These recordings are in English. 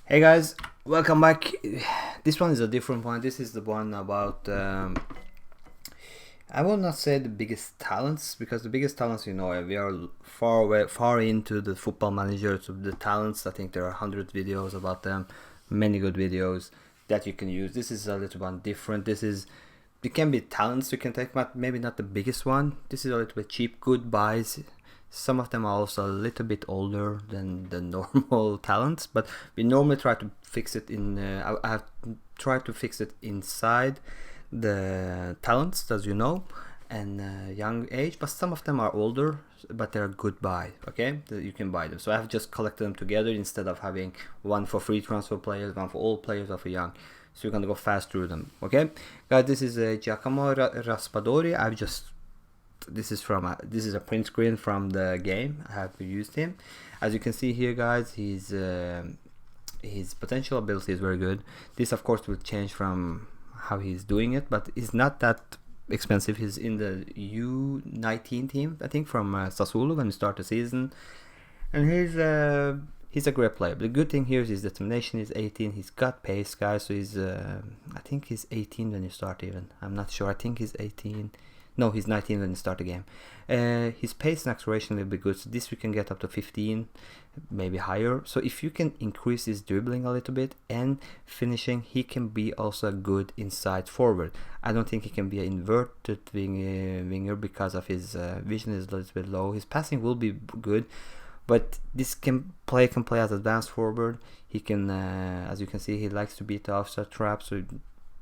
Hey guys, welcome back. This one is a different one. This is the one about I will not say the biggest talents, because the biggest talents, we are far into the football managers of the talents. I think there are 100 videos about them, many good videos that you can use. This is a little one different. It can be talents you can take, but maybe not the biggest one. This is a little bit cheap, good buys. Some of them are also a little bit older than the normal talents, but we normally try to fix it in. I have tried to fix it inside the talents, as you know, and young age. But some of them are older, but they're good buy. Okay, you can buy them. So I have just collected them together instead of having one for free transfer players, one for all players of a young. So you're gonna go fast through them. Okay, guys, this is Giacomo Raspadori. This is a print screen from the game. I have used him. As you can see here, guys, his potential ability is very good. This of course will change from how he's doing it, but it's not that expensive. He's in the U19 team, I think, from Sassuolo when he started the season, and he's a great player. But the good thing here is his determination. He's 18. He's got pace, guys. So I think he's 18 when you start. Even I'm not sure. I think he's 18. No, he's 19 when you start the game. His pace and acceleration will be good. So this we can get up to 15, maybe higher. So if you can increase his dribbling a little bit and finishing, he can be also a good inside forward. I don't think he can be an inverted winger because of his vision is a little bit low. His passing will be good, but this can play as advanced forward. He can, as you can see, he likes to beat the offside trap. So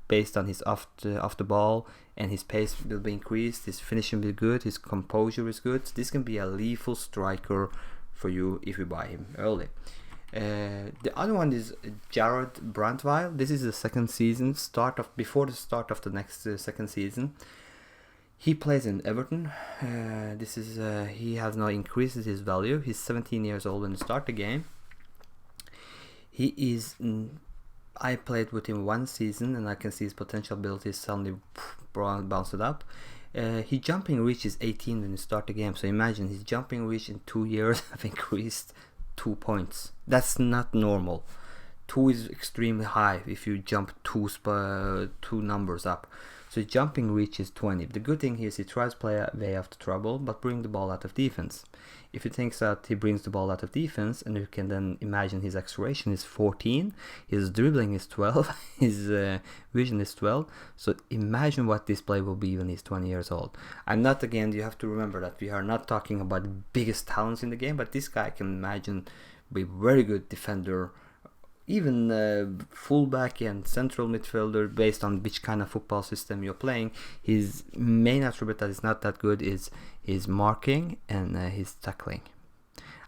based on his off the ball, and his pace will be increased, his finishing will be good, his composure is good. So this can be a lethal striker for you if you buy him early. The other one is Jared Brantweil. This is the second season, before the start of the next second season. He plays in Everton. He has now increased his value. He's 17 years old when he start the game. I played with him one season, and I can see his potential abilities suddenly bounced up. His jumping reach is 18 when you start the game. So imagine his jumping reach in 2 years have increased 2 points. That's not normal. 2 is extremely high if you jump two numbers up. So his jumping reach is 20. The good thing here is he tries to play a way out of trouble, but bring the ball out of defense. If you think that he brings the ball out of defense, and you can then imagine his acceleration is 14, his dribbling is 12, his vision is 12. So imagine what this play will be when he's 20 years old. You have to remember that we are not talking about the biggest talents in the game, but this guy can imagine be very good defender, even fullback and central midfielder, based on which kind of football system you're playing. His main attribute that is not that good is his marking and his tackling.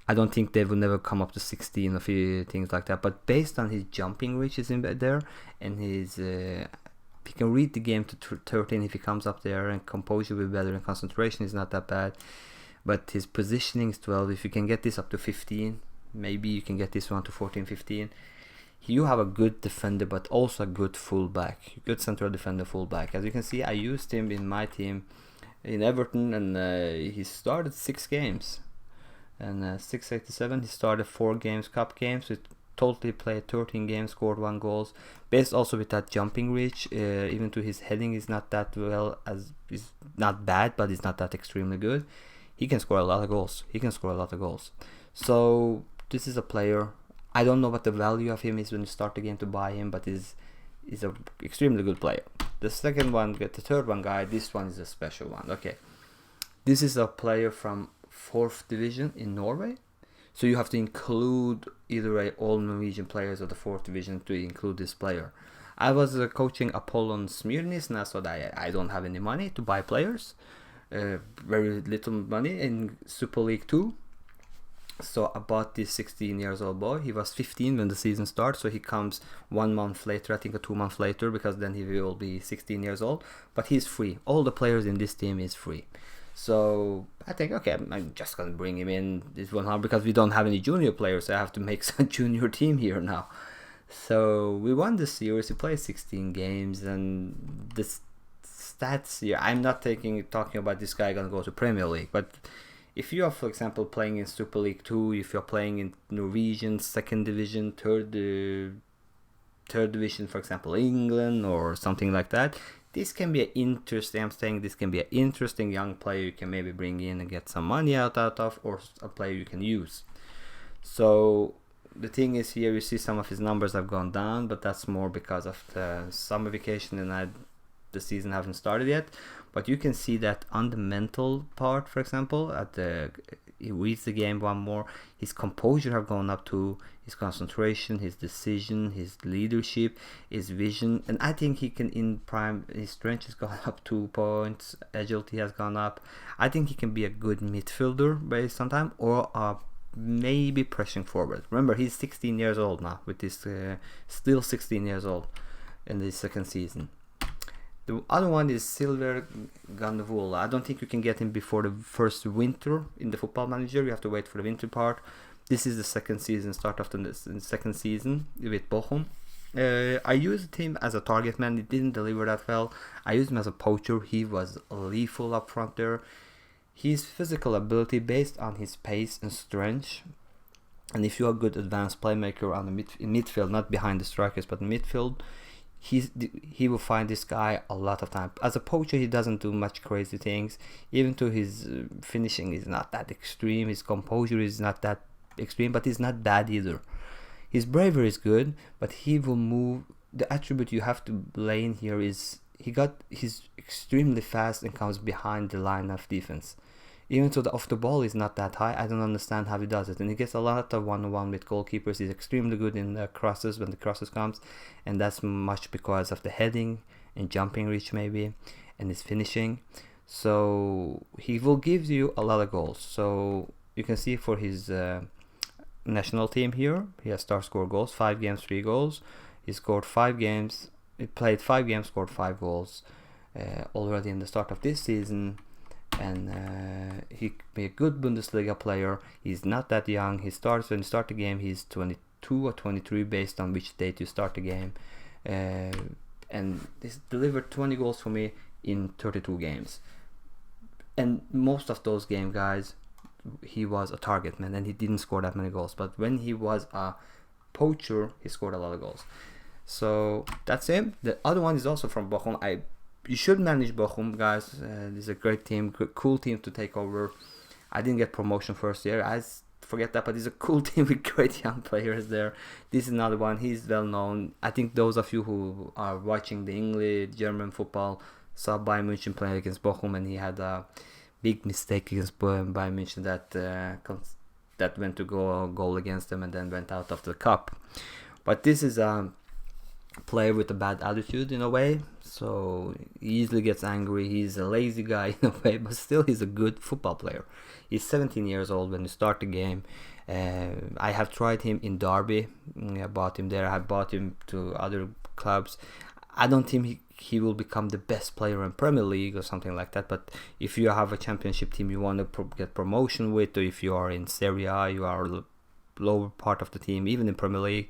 I don't think they will never come up to 16 or things like that, but based on his jumping reach is in there, and his he can read the game to 13 if he comes up there, and composure will be better, and concentration is not that bad, but his positioning is 12. If you can get this up to 15, maybe you can get this one to 14, 15. You have a good defender, but also a good fullback, good central defender, fullback. As you can see, I used him in my team in Everton, and he started 6 games, and 687. He started 4 games, cup games. So totally played 13 games, scored 1 goal. Based also with that jumping reach, even to his heading is not that well, as is not bad, but it's not that extremely good. He can score a lot of goals. So this is a player. I don't know what the value of him is when you start the game to buy him, but he's an extremely good player. The third one, guy, this one is a special one. Okay, this is a player from 4th division in Norway. So you have to include either all Norwegian players of the 4th division to include this player. I was coaching Apollon Smyrnis, and I thought I don't have any money to buy players. Very little money in Super League 2. So I bought this 16 years old boy. He was 15 when the season starts, so he comes 1 month later, I think, or 2 months later, because then he will be 16 years old. But he's free. All the players in this team is free. So I think, okay, I'm just gonna bring him in this one, because we don't have any junior players, so I have to make some junior team here now. So we won the series. He played 16 games, and the stats here, I'm not talking about this guy gonna go to Premier League, but if you are, for example, playing in Super League 2, if you're playing in Norwegian second division, third division, for example, England or something like that, this can be an interesting young player you can maybe bring in and get some money out of, or a player you can use. So the thing is, here you see some of his numbers have gone down, but that's more because of the summer vacation and the season haven't started yet. But you can see that on the mental part, for example, he reads the game one more, his composure have gone up too, his concentration, his decision, his leadership, his vision, and I think he can in prime, his strength has gone up 2 points, agility has gone up. I think he can be a good midfielder based on time, or maybe pressing forward. Remember, he's 16 years old now, with this still 16 years old in the second season. The other one is Silver Gandevola. I don't think you can get him before the first winter in the Football Manager. You have to wait for the winter part. This is the second season, start of the second season with Bochum. I used him as a target man. He didn't deliver that well. I used him as a poacher. He was lethal up front there. His physical ability based on his pace and strength. And if you're a good advanced playmaker on the in midfield, not behind the strikers, but in midfield, he will find this guy a lot of time. As a poacher, he doesn't do much crazy things. Even to his finishing is not that extreme. His composure is not that extreme, but he's not bad either. His bravery is good, but he will move. The attribute you have to blame here is he's extremely fast and comes behind the line of defense. Even though the off the ball is not that high, I don't understand how he does it. And he gets a lot of one-on-one with goalkeepers. He's extremely good in the crosses when the crosses comes, and that's much because of the heading and jumping reach maybe, and his finishing. So he will give you a lot of goals. So you can see for his national team here, he has star score goals, 5 games, 3 goals. He scored 5 games. He played 5 games, scored 5 goals already in the start of this season. And he could be a good Bundesliga player. He's not that young. When you start the game, he's 22 or 23 based on which date you start the game. And he's delivered 20 goals for me in 32 games. And most of those games, guys, he was a target man and he didn't score that many goals. But when he was a poacher, he scored a lot of goals. So that's him. The other one is also from Bochum. You should manage Bochum, guys. This is a great team, cool team to take over. I didn't get promotion first year. I forget that, but it's a cool team with great young players there. This is another one. He's well known. I think those of you who are watching the English, German football saw Bayern München playing against Bochum, and he had a big mistake against Bayern München that went to go a goal against them and then went out of the cup. But this is a player with a bad attitude in a way, so he easily gets angry. He's a lazy guy in a way, but still he's a good football player. He's 17 years old when you start the game. I have tried him in Derby. I bought him there. I have bought him to other clubs. I don't think he will become the best player in Premier League or something like that, but if you have a championship team you want to get promotion with, or if you are in Serie A, you are lower part of the team, even in Premier League,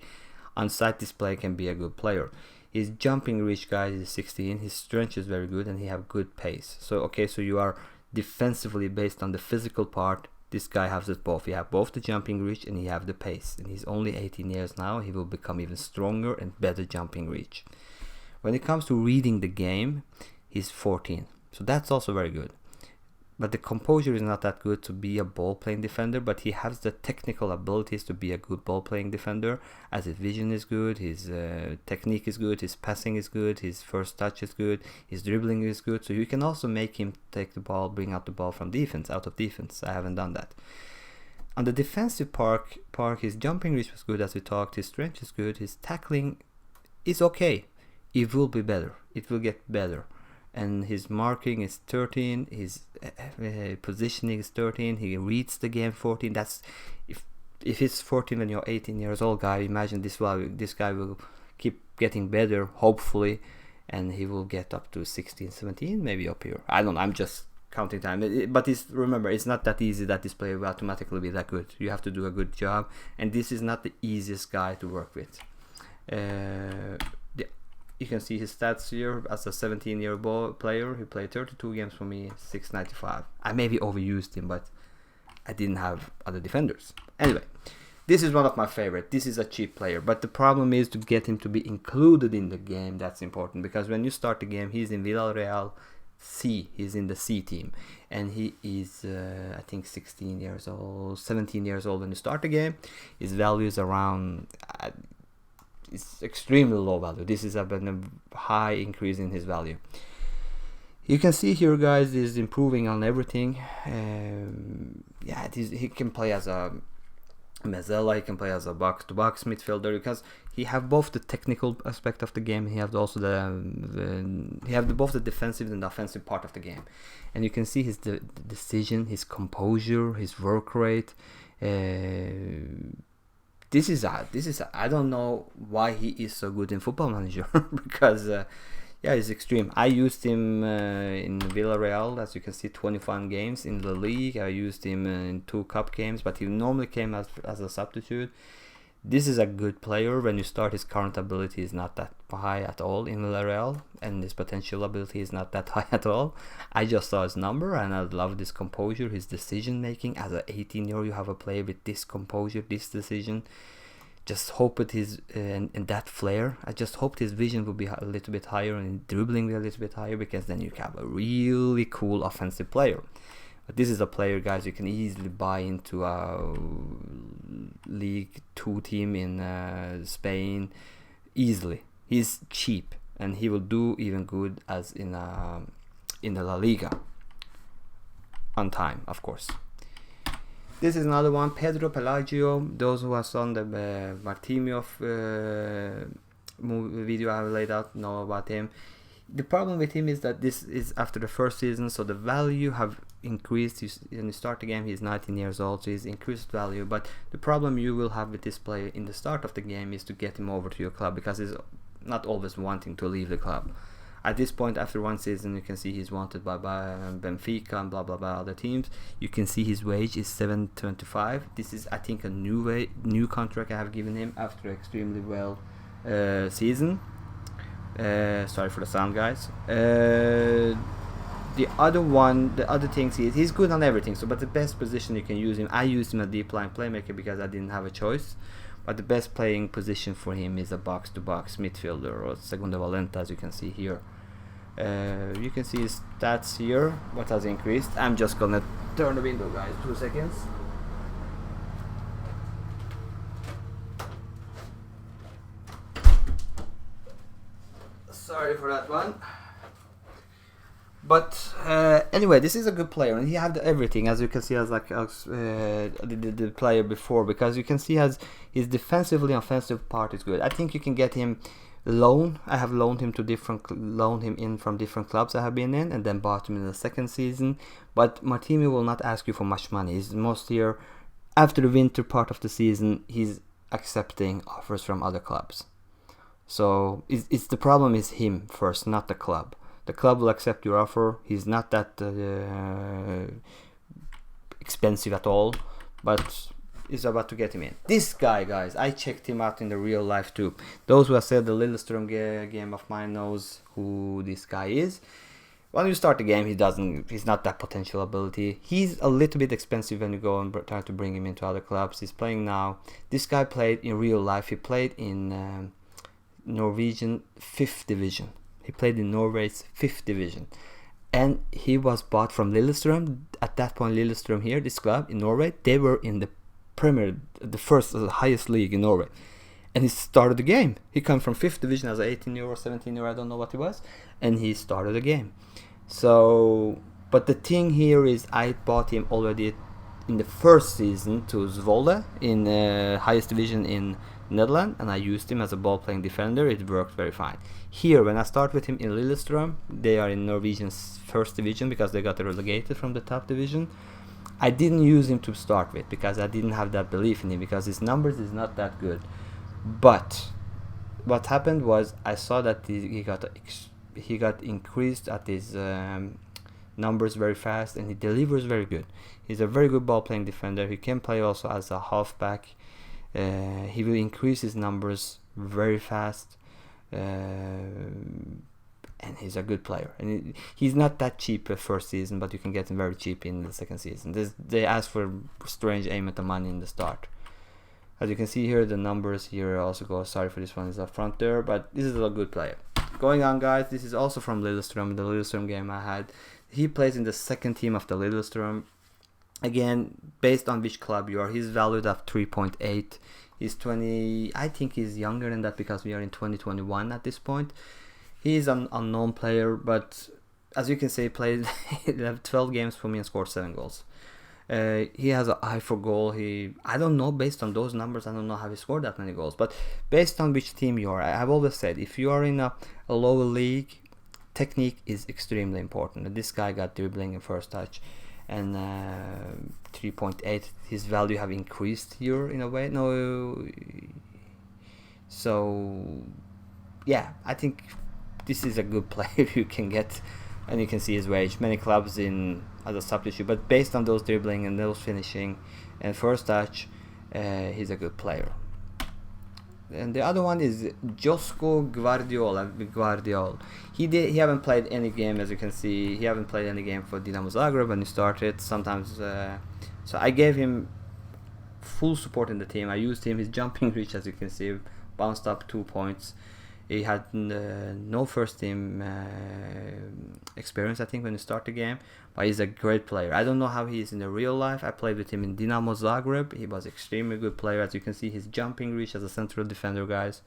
on site display can be a good player. His jumping reach, guys, is 16. His strength is very good and he have good pace. So you are defensively based on the physical part. This guy has it both. He have both the jumping reach and he have the pace. And he's only 18 years now. He will become even stronger and better jumping reach. When it comes to reading the game, he's 14. So that's also very good. But the composure is not that good to be a ball-playing defender, but he has the technical abilities to be a good ball-playing defender, as his vision is good, his technique is good, his passing is good, his first touch is good, his dribbling is good. So you can also make him take the ball, bring out the ball from defense, out of defense. I haven't done that. On the defensive part, his jumping reach was good, as we talked, his strength is good, his tackling is okay. It will be better. It will get better. And his marking is 13, his positioning is 13, he reads the game 14. That's if it's 14 when you're 18 years old, guy, imagine this guy will keep getting better, hopefully, and he will get up to 16, 17, maybe up here. I don't know, I'm just counting time. But remember, it's not that easy that this player will automatically be that good. You have to do a good job, and this is not the easiest guy to work with. You can see his stats here. As a 17-year-old player, he played 32 games for me, 695. I maybe overused him, but I didn't have other defenders. Anyway, this is one of my favorite. This is a cheap player, but the problem is to get him to be included in the game. That's important, because when you start the game, he's in Villarreal C. He's in the C team, and he is I think 16 years old, 17 years old when you start the game. His value is around it's extremely low value. This is a high increase in his value. You can see here, guys, is improving on everything. Yeah, he can play as a Mezzala, he can play as a box-to-box midfielder, because he have both the technical aspect of the game. He have also both the defensive and the offensive part of the game, and you can see his decision, his composure, his work rate. This is I don't know why he is so good in Football Manager because yeah, he's extreme. I used him in Villarreal, as you can see, 21 games in the league. I used him in 2 cup games, but he normally came as a substitute. This is a good player. When you start, his current ability is not that high at all in Villarreal, and his potential ability is not that high at all. I just saw his number, and I love this composure, his decision making. As an 18-year-old, you have a player with this composure, this decision. Just hope it is and that flair. I just hoped his vision would be a little bit higher and dribbling a little bit higher, because then you have a really cool offensive player. But this is a player, guys, you can easily buy into a League 2 team in Spain easily. He's cheap, and he will do even good as in the La Liga on time, of course. This is another one, Pedro Pelagio. Those who have seen the Martimov video I have laid out know about him. The problem with him is that this is after the first season, so the value have increased. When you start the game, he's 19 years old, so he's increased value. But the problem you will have with this player in the start of the game is to get him over to your club, because he's not always wanting to leave the club. At this point, after one season, you can see he's wanted by Benfica and blah blah blah other teams. You can see his wage is 7.25. This is, I think, a new contract I have given him after extremely well season. Sorry for the sound, guys. The other things he's good on everything. So, but the best position you can use him, I used him a deep line playmaker because I didn't have a choice. But the best playing position for him is a box-to-box midfielder or segunda volante, as you can see here. You can see his stats here, what has increased. I'm just gonna turn the window, guys, 2 seconds. Sorry for that one. But anyway, this is a good player, and he had everything, as you can see, as like the player before, because you can see as his defensively offensive part is good. I think you can get him loan. I have loaned him in from different clubs I have been in, and then bought him in the second season. But Martini will not ask you for much money. He's most here after the winter part of the season. He's accepting offers from other clubs. So it's the problem is him first, not the club. The club will accept your offer. He's not that expensive at all, but it's about to get him in. This guy, guys, I checked him out in the real life too. Those who have said the Lillestrøm game of mine knows who this guy is. When you start the game, he's not that potential ability. He's a little bit expensive when you go and try to bring him into other clubs. He's playing now. This guy played in real life. He played in Norwegian 5th division. He played in Norway's 5th division, and he was bought from Lillestrøm. At that point, Lillestrøm here, this club in Norway, they were in the Premier, the highest league in Norway, and he started the game. He came from 5th division as an 18-year-old, 17-year-old, I don't know what he was, and he started the game. So, but the thing here is, I bought him already in the first season to Zwolle in highest division in Netherlands, and I used him as a ball-playing defender. It worked very fine. Here, when I start with him in Lillestrøm, they are in Norwegian's 1st division because they got relegated from the top division. I didn't use him to start with because I didn't have that belief in him, because his numbers is not that good. But what happened was, I saw that he got increased at his numbers very fast, and he delivers very good. He's a very good ball-playing defender. He can play also as a halfback. He will increase his numbers very fast, and and he's a good player. And he's not that cheap first season, but you can get him very cheap in the second season. They ask for a strange amount of money in the start. As you can see here, the numbers here also go. Sorry for this one is up front there, but this is a good player. Going on, guys, this is also from Lillestrøm, the Lillestrøm game I had. He plays in the second team of the Lillestrøm. Again, based on which club you are, he's valued at 3.8. He's 20. I think he's younger than that because we are in 2021 at this point. He's an unknown player, but as you can see, played 12 games for me and scored 7 goals. He has an eye for goal. I don't know, based on those numbers, I don't know how he scored that many goals. But based on which team you are, I've always said, if you are in a lower league, technique is extremely important. This guy got dribbling in first touch, and 3.8. His value have increased here in a way. No, so yeah, I think this is a good player you can get, and you can see his wage. Many clubs in as a substitute, but based on those dribbling and those finishing and first touch, he's a good player. And the other one is Josko Guardiol. He haven't played any game, as you can see. He haven't played any game for Dinamo Zagreb when he started. Sometimes, so I gave him full support in the team. I used him. His jumping reach, as you can see, bounced up 2 points. He had no first team experience, I think, when he started the game, but he's a great player. I don't know how he is in the real life. I played with him in Dinamo Zagreb. He was extremely good player. As you can see, his jumping reach as a central defender, guys,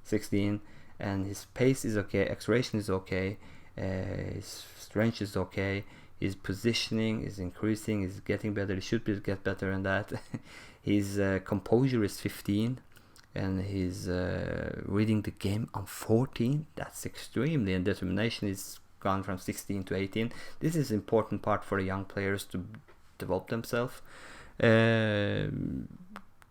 16, and his pace is okay, acceleration is okay, his strength is okay, his positioning is increasing, is getting better. He should get better than that. His composure is 15. And he's reading the game on 14. That's extremely, and determination is gone from 16 to 18. This is important part for the young players to develop themselves.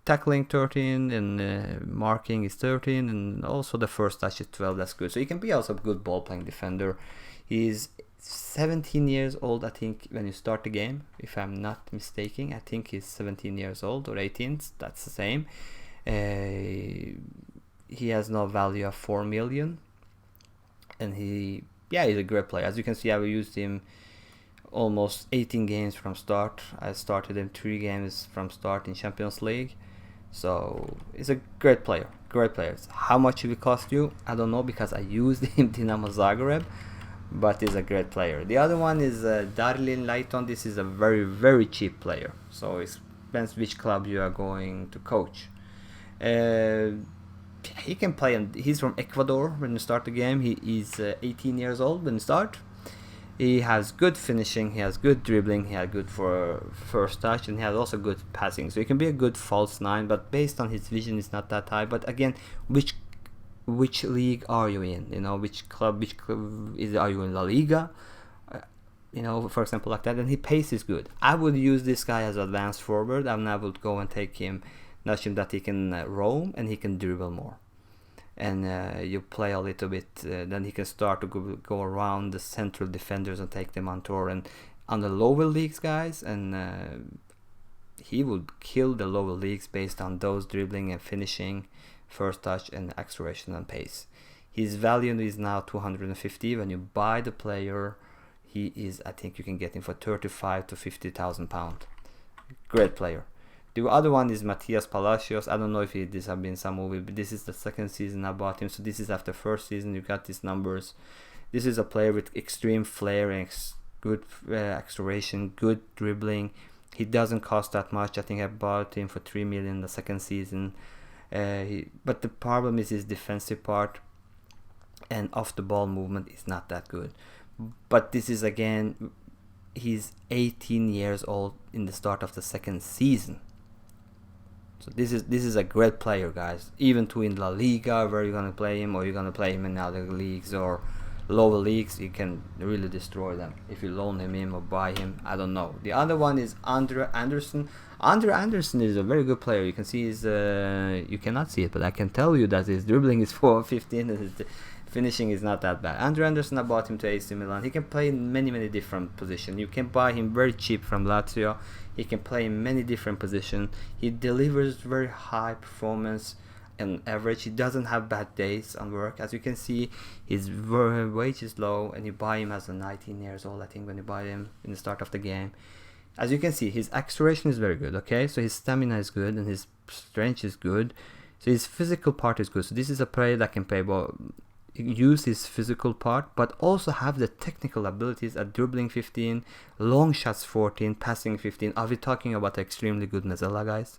Tackling 13 and marking is 13, and also the first touch is 12. That's good. So he can be also a good ball playing defender. He's 17 years old, I think, when you start the game, if I'm not mistaken. I think he's 17 years old or 18. That's the same. He has no value of 4 million, and he's a great player. As you can see, I used him almost 18 games from start. I started him 3 games from start in Champions League, so he's a great player. How much it will cost you, I don't know, because I used him Dinamo Zagreb, but he's a great player. The other one is Darlene Lyton. This is a very, very cheap player, so it depends which club you are going to coach. He can play, and he's from Ecuador. When you start the game, he is 18 years old when you start. He has good finishing, he has good dribbling, he has good for first touch, and he has also good passing. So he can be a good false 9, but based on his vision, it's not that high. But again, which league are you in? You know, which club are you in? La Liga? For example, like that. And his pace is good. I would use this guy as advanced forward, and I would go and take him. Nudge him that he can roam and he can dribble more, and you play a little bit, then he can start to go around the central defenders and take them on tour and on the lower leagues, guys, and he would kill the lower leagues based on those dribbling and finishing, first touch and acceleration and pace. His value is now 250. When you buy the player, I think you can get him for 35 to 50,000 pounds. Great player. The other one is Matthias Palacios. I don't know if this has been some movie, but this is the second season I bought him. So this is after first season. You got these numbers. This is a player with extreme flair and good acceleration, good dribbling. He doesn't cost that much. I think I bought him for 3 million the second season. But the problem is his defensive part and off the ball movement is not that good. But this is, again, he's 18 years old in the start of the second season. So this is a great player, guys. Even to in La Liga, where you're gonna play him, or you're gonna play him in other leagues or lower leagues, you can really destroy them if you loan him in or buy him. I don't know. The other one is Andre Anderson. Andre Anderson is a very good player. You can see his you cannot see it, but I can tell you that his dribbling is 415 and his finishing is not that bad. Andre Anderson, I bought him to AC Milan. He can play in many different positions. You can buy him very cheap from Lazio. He can play in many different positions. He delivers very high performance. on average. He doesn't have bad days on work. As you can see, his wage is low, and you buy him as a 19 years old, I think, when you buy him in the start of the game. As you can see, his acceleration is very good, okay? So his stamina is good, and his strength is good. So his physical part is good. So this is a player that can play ball, use his physical part, but also have the technical abilities at dribbling 15, long shots 14, passing 15. Are we talking about extremely good Mezzala, guys?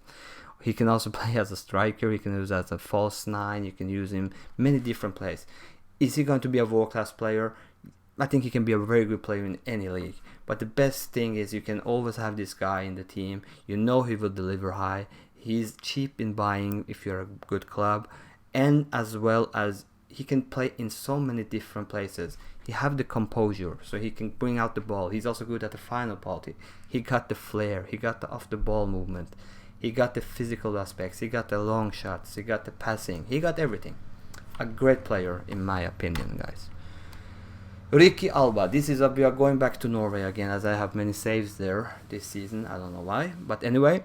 He can also play as a striker. He can use as a false 9. You can use him many different plays. Is he going to be a world-class player? I think he can be a very good player in any league. But the best thing is you can always have this guy in the team. You know he will deliver high. He's cheap in buying if you're a good club. And as well as he can play in so many different places. He have the composure, so he can bring out the ball. He's also good at the final party. He got the flair. He got the off-the-ball movement. He got the physical aspects. He got the long shots. He got the passing. He got everything. A great player, in my opinion, guys. Ricky Alba. This is we are going back to Norway again, as I have many saves there this season. I don't know why, but anyway,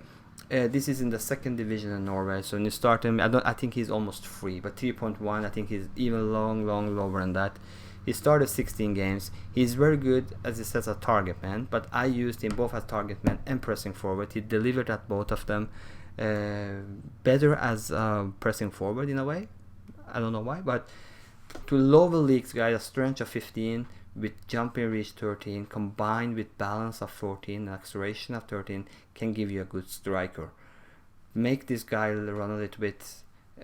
this is in the second division in Norway. So when you start him, I think he's almost free, but 3.1. I think he's even long lower than that. He started 16 games. He's very good, as it says, a target man, but I used him both as target man and pressing forward. He delivered at both of them. Better as pressing forward in a way. I don't know why, but to lower leagues, guys, a strength of 15 with jumping reach 13 combined with balance of 14 and acceleration of 13 can give you a good striker. Make this guy run a little bit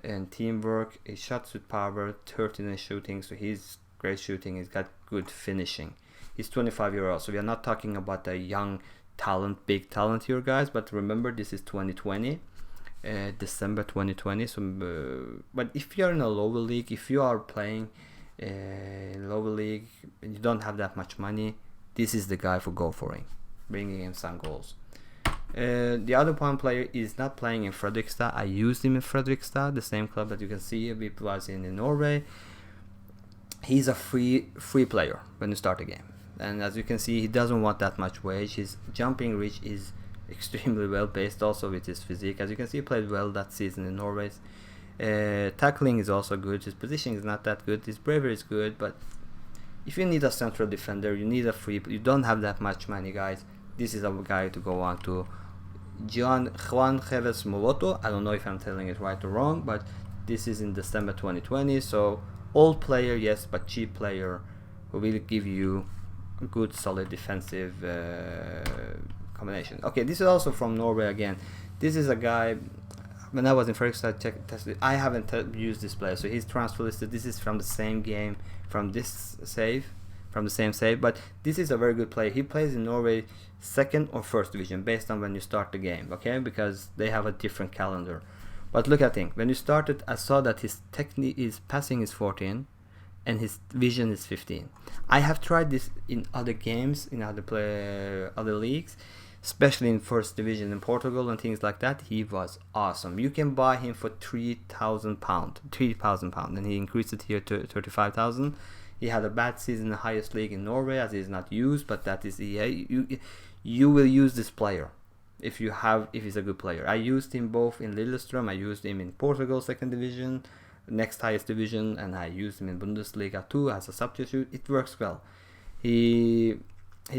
and teamwork. He shots with power, 13 in shooting, so he's great shooting. He's got good finishing. He's 25 years old, so we are not talking about a young talent, big talent here, guys, but remember this is 2020, December 2020. So but if you're in a lower league, if you are playing lower league and you don't have that much money, this is the guy for go for it, bringing in some goals. The other one player is not playing in Fredrikstad. I used him in Fredrikstad, the same club that you can see we was in Norway. He's a free player when you start a game, and as you can see, he doesn't want that much wage. His jumping reach is extremely well based, also with his physique. As you can see, he played well that season in Norway. Tackling is also good. His positioning is not that good. His bravery is good, but if you need a central defender, you need a free. You don't have that much money, guys. This is a guy to go on to. Juan Jeves Moloto. I don't know if I'm telling it right or wrong, but this is in December 2020. So old player, yes, but cheap player who will give you a good, solid defensive combination. Okay, this is also from Norway again. This is a guy. When I was in Fredrikstad, tested. I haven't used this player, so he's transfer listed. This is from the same game, from the same save. But this is a very good player. He plays in Norway second or first division, based on when you start the game. Okay, because they have a different calendar. But look at it. When you started, I saw that his passing is 14, and his vision is 15. I have tried this in other games, in other leagues, especially in first division in Portugal and things like that. He was awesome. You can buy him for £3,000, and he increased it here to 35,000. He had a bad season in the highest league in Norway, as he is not used, but that is you will use this player if he's a good player. I used him both in Lillestrøm. I used him in Portugal second division, next highest division, and I used him in Bundesliga too as a substitute. It works well. He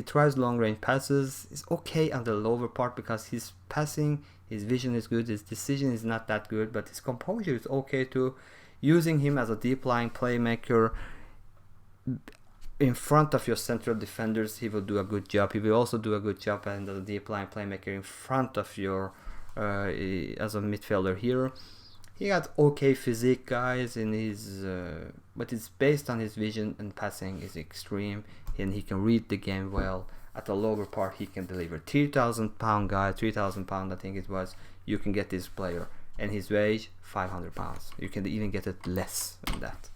tries long range passes. It's okay on the lower part because his passing, his vision is good, his decision is not that good, but his composure is okay too. Using him as a deep lying playmaker in front of your central defenders, he will do a good job. He will also do a good job as a deep line playmaker in front of your as a midfielder here. He got okay physique, guys, in his but it's based on his vision, and passing is extreme, and he can read the game well. At the lower part, he can deliver. £3,000 guy, £3,000 I think it was. You can get this player, and his wage £500. You can even get it less than that.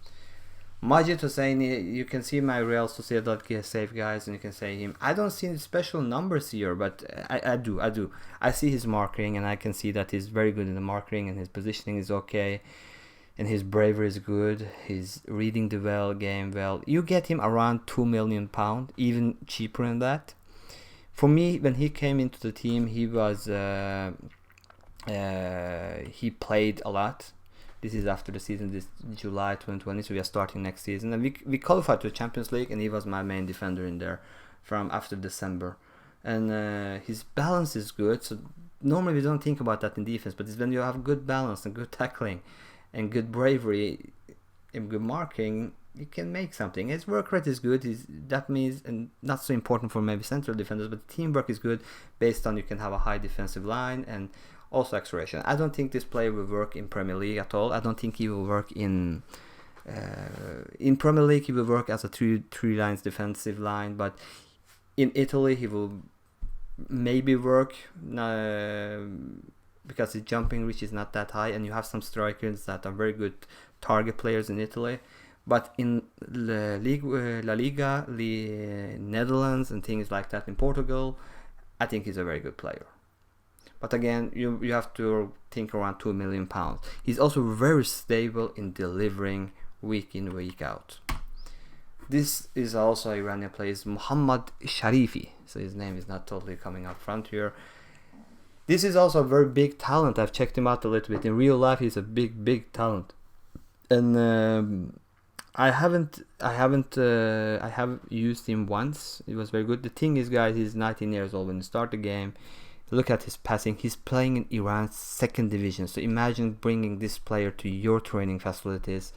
Majid Hosseini, you can see my Real Sociedad save, guys, and you can say him. I don't see special numbers here, but I do. I see his marking, and I can see that he's very good in the marking, and his positioning is okay, and his bravery is good. He's reading the game well. You get him around £2 million, even cheaper than that. For me, when he came into the team, he was he played a lot. This is after the season, this July 2020, so we are starting next season. And we qualified to the Champions League, and he was my main defender in there from after December. And his balance is good, so normally we don't think about that in defense, but it's when you have good balance and good tackling and good bravery and good marking, you can make something. His work rate is good. That means, and not so important for maybe central defenders, but teamwork is good based on you can have a high defensive line and also acceleration. I don't think this player will work in Premier League at all. I don't think he will work in Premier League. He will work as a three lines defensive line, but in Italy he will maybe work because his jumping reach is not that high, and you have some strikers that are very good target players in Italy. But in La Liga, the Netherlands and things like that in Portugal, I think he's a very good player. But again, you have to think around £2 million. He's also very stable in delivering week in, week out. This is also Iranian player, Muhammad Sharifi. So his name is not totally coming up front here. This is also a very big talent. I've checked him out a little bit. In real life, he's a big talent. And I have used him once. It was very good. The thing is, guys, he's 19 years old. When you start the game, look at his passing. He's playing in Iran's second division. So imagine bringing this player to your training facilities.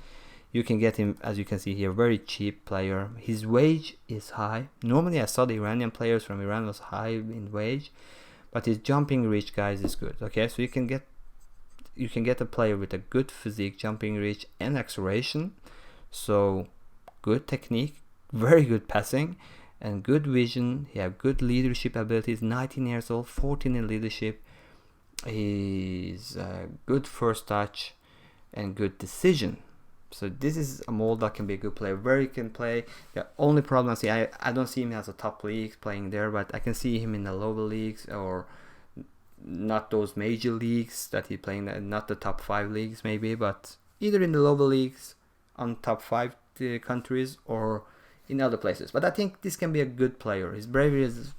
You can get him, as you can see here, very cheap player. His wage is high. Normally, I saw the Iranian players from Iran was high in wage, but his jumping reach, guys, is good. Okay, so you can get a player with a good physique, jumping reach, and acceleration. So good technique, very good passing, and good vision. He has good leadership abilities. 19 years old, 14 in leadership. He's good first touch and good decision. So this is a mold that can be a good player. Where he can play, the only problem I don't see him as a top league playing there, but I can see him in the lower leagues or not those major leagues that he's playing, not the top 5 leagues maybe, but either in the lower leagues on top 5 countries or in other places. But I think this can be a good player. His bravery is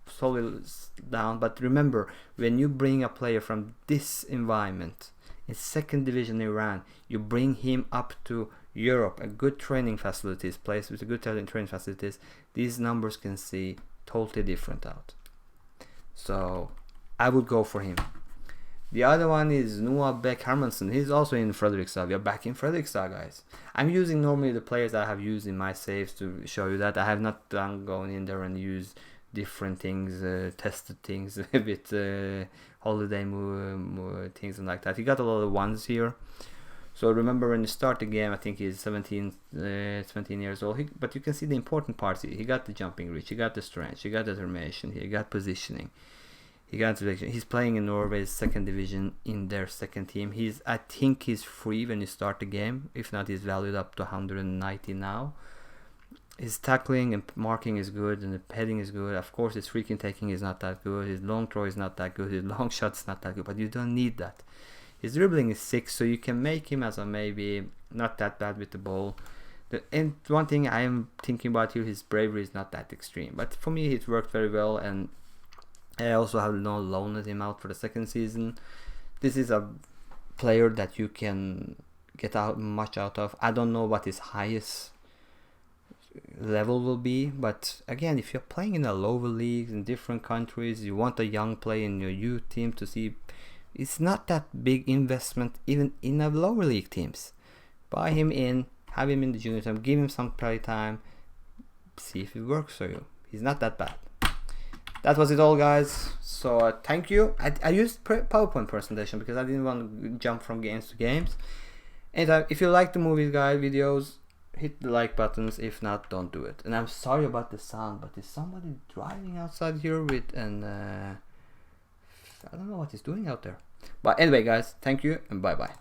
solely down, but remember, when you bring a player from this environment in second division Iran, you bring him up to Europe, a good training facilities, place with a good training facilities, these numbers can see totally different out. So I would go for him. The other one is Nua Beckhamson. He's also in Fredrikstad. We are back in Fredrikstad, guys. I'm using normally the players I have used in my saves to show you that. I have not done going in there and use different things, tested things with holiday things and like that. He got a lot of ones here. So remember, when you start the game, I think he's 17 years old. But you can see the important parts here. He got the jumping reach, he got the strength, he got determination, he got positioning. He's playing in Norway's second division in their second team. I think he's free when you start the game. If not, he's valued up to 190 now. His tackling and marking is good, and the heading is good. Of course, his free kick taking is not that good. His long throw is not that good. His long shot is not that good. But you don't need that. His dribbling is 6, so you can make him as a maybe not that bad with the ball. And one thing I am thinking about here, his bravery is not that extreme. But for me, it worked very well, and I also have no loaned him out for the second season. This is a player that you can get much out of. I don't know what his highest level will be, but again, if you're playing in the lower leagues in different countries, you want a young player in your youth team to see. It's not that big investment even in the lower league teams. Buy him in, have him in the junior team, give him some play time, see if it works for you. He's not that bad. That was it all, guys. So thank you. I used PowerPoint presentation because I didn't want to jump from games to games. And if you like the movies, guys, videos, hit the like buttons. If not, don't do it. And I'm sorry about the sound, but there's somebody driving outside here with I don't know what he's doing out there. But anyway, guys, thank you and bye bye.